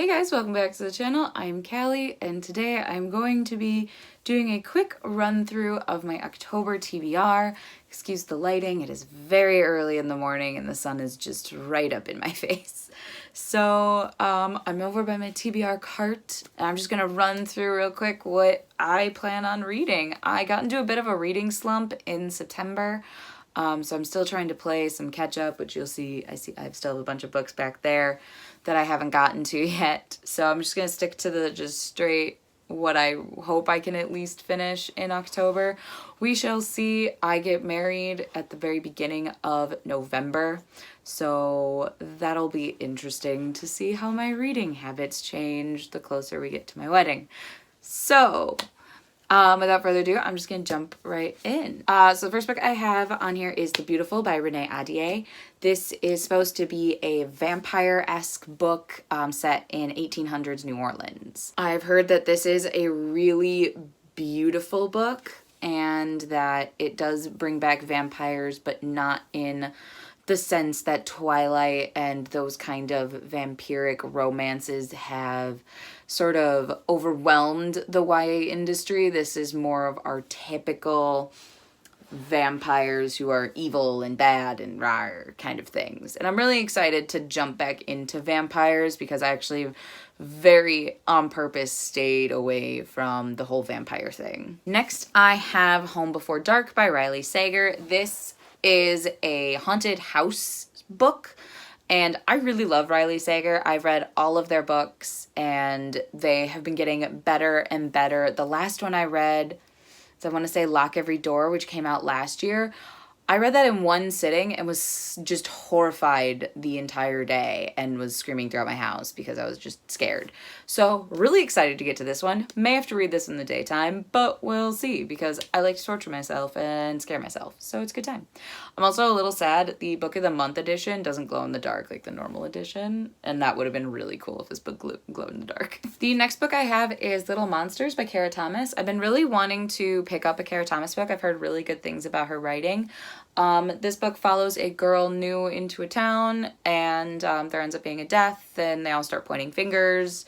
Hey guys, welcome back to the channel. I'm Callie, and today I'm going to be doing a quick run through of my October TBR. Excuse the lighting, it is very early in the morning and the sun is just right up in my face. So I'm over by my TBR cart and I'm just gonna run through real quick what I plan on reading. I got into a bit of a reading slump in September. So I'm still trying to play some catch up, which you'll see, I still have a bunch of books back there that I haven't gotten to yet. So I'm just going to stick to the just straight what I hope I can at least finish in October. We shall see. I get married at the very beginning of November. So that'll be interesting to see how my reading habits change the closer we get to my wedding. So without further ado, I'm just going to jump right in. So the first book I have on here is The Beautiful by Renee Ahdieh. This is supposed to be a vampire-esque book set in 1800s New Orleans. I've heard that this is a really beautiful book and that it does bring back vampires, but not in the sense that Twilight and those kind of vampiric romances have sort of overwhelmed the YA industry. This is more of our typical vampires who are evil and bad and rawr kind of things. And I'm really excited to jump back into vampires because I actually very on purpose stayed away from the whole vampire thing. Next, I have Home Before Dark by Riley Sager. This is a haunted house book, and I really love Riley Sager. I've read all of their books and they have been getting better and better. The last one I read is, I want to say, Lock Every Door, which came out last year. I read that in one sitting and was just horrified the entire day and was screaming throughout my house because I was just scared. So really excited to get to this one. May have to read this in the daytime, but we'll see because I like to torture myself and scare myself. So it's a good time. I'm also a little sad the Book of the Month edition doesn't glow in the dark like the normal edition, and that would have been really cool if this book glowed in the dark. The next book I have is Little Monsters by Kara Thomas. I've been really wanting to pick up a Kara Thomas book. I've heard really good things about her writing. This book follows a girl new into a town and there ends up being a death and they all start pointing fingers.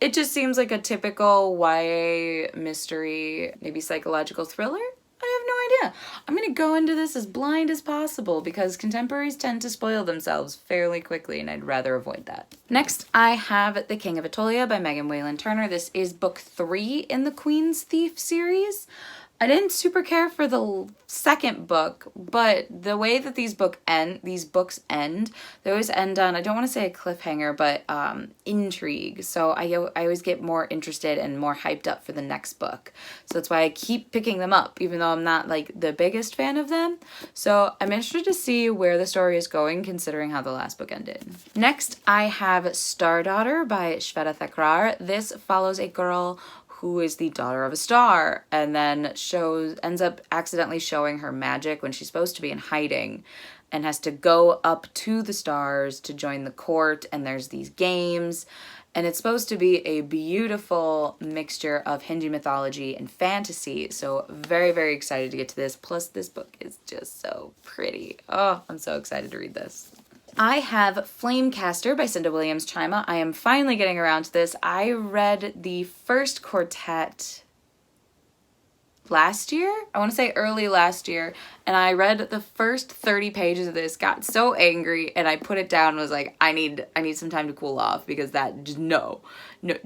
It just seems like a typical YA mystery, maybe psychological thriller. I have no idea. I'm going to go into this as blind as possible because contemporaries tend to spoil themselves fairly quickly and I'd rather avoid that. Next, I have The King of Attolia by Megan Whalen Turner. This is book 3 in the Queen's Thief series. I didn't super care for the second book, but the way that these books end, they always end on, I don't want to say a cliffhanger, but intrigue. So I always get more interested and more hyped up for the next book. So that's why I keep picking them up, even though I'm not like the biggest fan of them. So I'm interested to see where the story is going, considering how the last book ended. Next, I have Star Daughter by Shveta Thakrar. This follows a girl who is the daughter of a star and then ends up accidentally showing her magic when she's supposed to be in hiding and has to go up to the stars to join the court, and there's these games and it's supposed to be a beautiful mixture of Hindu mythology and fantasy. So very, very excited to get to this. Plus this book is just so pretty. Oh, I'm so excited to read this. I have Flamecaster by Cinda Chima. I am finally getting around to this. I read the first quartet last year. I want to say early last year. And I read the first 30 pages of this, got so angry, and I put it down and was like, I need some time to cool off because no,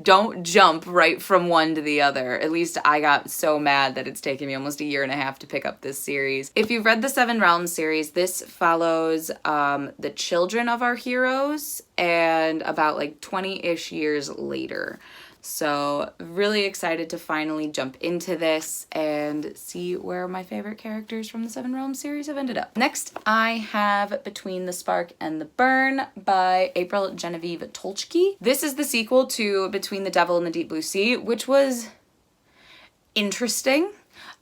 don't jump right from one to the other. At least I got so mad that it's taken me almost a year and a half to pick up this series. If you've read the Seven Realms series, this follows the children of our heroes and about like 20-ish years later. So really excited to finally jump into this and see where my favorite characters from the Seven Realms series have ended up. Next, I have Between the Spark and the Burn by April Genevieve Tulchke. This is the sequel to Between the Devil and the Deep Blue Sea, which was interesting.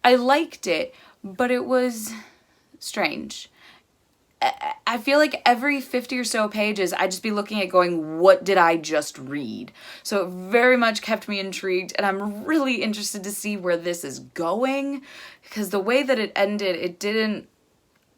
I liked it, but it was strange. I feel like every 50 or so pages, I'd just be looking at going, what did I just read? So it very much kept me intrigued, and I'm really interested to see where this is going, because the way that it ended, it didn't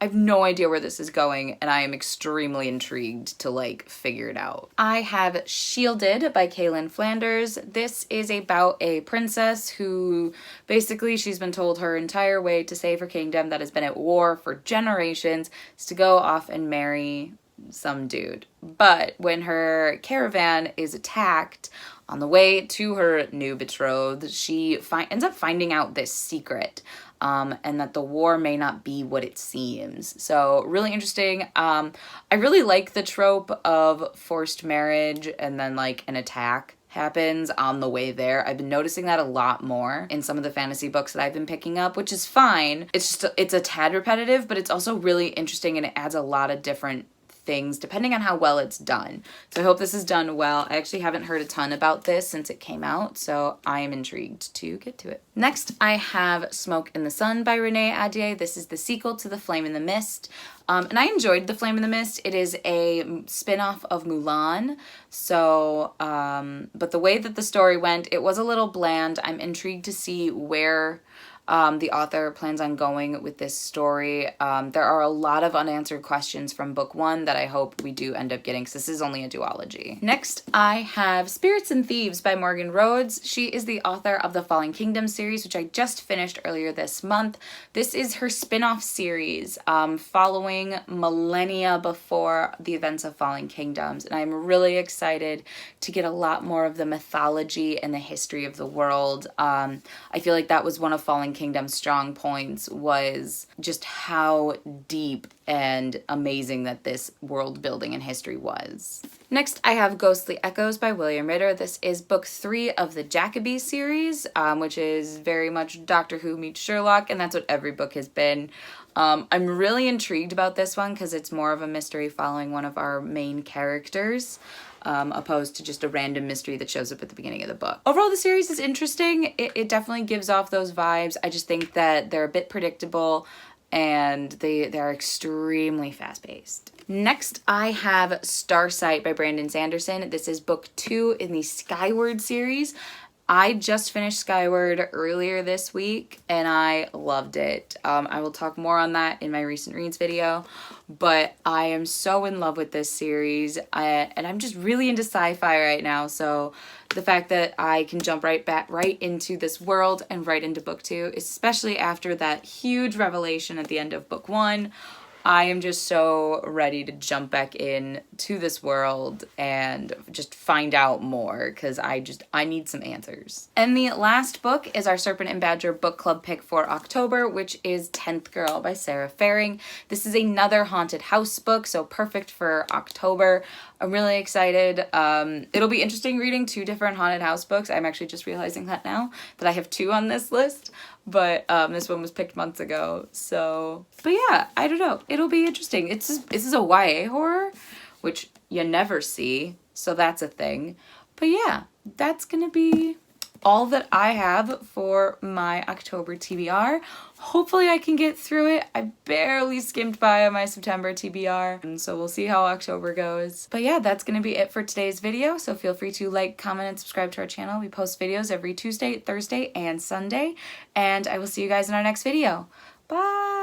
I have no idea where this is going, and I am extremely intrigued to like figure it out. I have Shielded by Kaylynn Flanders. This is about a princess who basically she's been told her entire way to save her kingdom that has been at war for generations is to go off and marry some dude. But when her caravan is attacked on the way to her new betrothed, she ends up finding out this secret. And that the war may not be what it seems. So really interesting. I really like the trope of forced marriage and then like an attack happens on the way there. I've been noticing that a lot more in some of the fantasy books that I've been picking up, which is fine. It's a tad repetitive, but it's also really interesting and it adds a lot of different things depending on how well it's done. So I hope this is done well. I actually haven't heard a ton about this since it came out, so I am intrigued to get to it. Next, I have Smoke in the Sun by Renee Ahdieh. This is the sequel to The Flame in the Mist. And I enjoyed The Flame in the Mist. It is a spin-off of Mulan. So, but the way that the story went, it was a little bland. I'm intrigued to see where the author plans on going with this story. There are a lot of unanswered questions from book 1 that I hope we do end up getting, because this is only a duology. Next, I have Spirits and Thieves by Morgan Rhodes. She is the author of the Fallen Kingdom series, which I just finished earlier this month. This is her spin-off series following millennia before the events of Fallen Kingdoms, and I'm really excited to get a lot more of the mythology and the history of the world. I feel like that was one of Fallen Kingdom's strong points, was just how deep and amazing that this world building and history was. Next, I have Ghostly Echoes by William Ritter. This is book 3 of the Jacoby series, which is very much Doctor Who meets Sherlock, and that's what every book has been. I'm really intrigued about this one because it's more of a mystery following one of our main characters, opposed to just a random mystery that shows up at the beginning of the book. Overall, the series is interesting. It definitely gives off those vibes. I just think that they're a bit predictable and they're extremely fast-paced. Next, I have Starsight by Brandon Sanderson. This is book 2 in the Skyward series. I just finished Skyward earlier this week and I loved it. I will talk more on that in my recent reads video, but I am so in love with this series and I'm just really into sci-fi right now. So the fact that I can jump right into this world and right into book 2, especially after that huge revelation at the end of book 1, I am just so ready to jump back in to this world and just find out more because I need some answers. And the last book is our Serpent and Badger book club pick for October, which is 10th Girl by Sarah Faring. This is another haunted house book, so perfect for October. I'm really excited. It'll be interesting reading 2 different haunted house books. I'm actually just realizing that now, that I have 2 on this list, but this one was picked months ago. So, but yeah, I don't know. It'll be interesting. This is a YA horror, which you never see, so that's a thing. But yeah, that's gonna be all that I have for my October TBR. Hopefully I can get through it. I barely skimmed by on my September TBR, and so we'll see how October goes. But yeah, that's gonna be it for today's video. So feel free to like, comment, and subscribe to our channel. We post videos every Tuesday, Thursday, and Sunday, and I will see you guys in our next video. Bye!